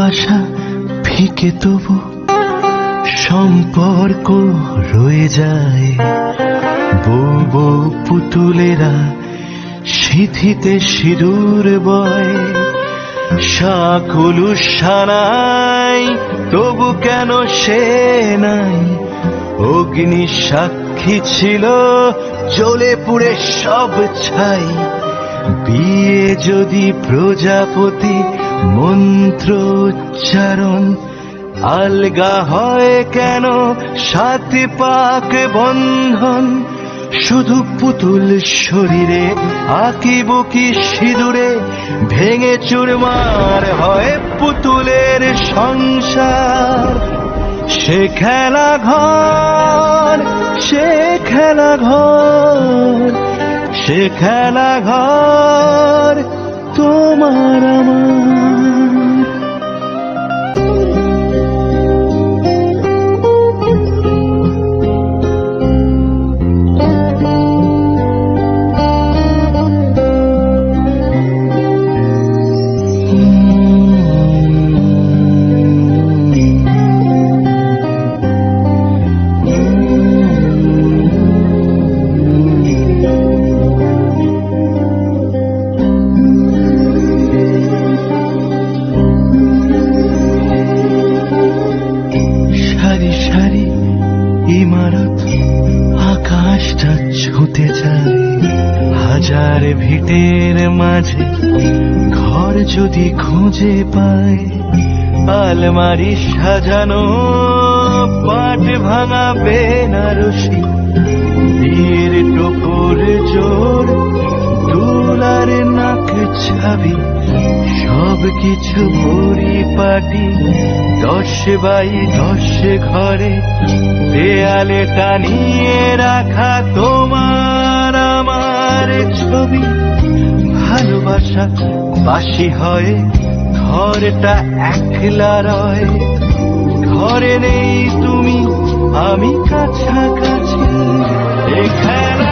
ভালোবাসা ফিকে তবু সম্পর্ক রয়ে যায়। বউ বউ পুতুলেরা সিঁথিতে সিঁদুর বয়। শাকুলু সানাই তবু কেন সে নাই? অগ্নি সাক্ষী ছিল, জ্বলে পুড়ে সব ছাই। বিয়ে যদি প্রজাপতি মন্ত্র উচ্চারণ, আলগা হয় কেন সাত পাক বন্ধন? শুধু পুতুল শরীরে আঁকিবুকি সিঁদুরে ভেঙে চুরমার হয় পুতুলের সংসার। সে খেলা ঘর, সে খেলা ঘর, সে খেলা ঘর তোমার আমার। সারি সারি ইমারত আকাশটা ছুঁতে যায়। হাজার ভিটের মাঝে ঘর যদি খুঁজে পায়। আলমারি সাজানো পাট ভাঙা বেনারসি, বিয়ের টোপর জোর দুলার নাক ছাবি, সব কিছু পরিপাটি 10 বাই 10 ঘরে। দেয়ালে টানিয়ে রাখা তোমার আমার ছবি। ভালোবাসা বাসি হয়, ঘরটা একলা রয়। ঘরে নেই তুমি, আমি কাছাকাছি। এ খেলা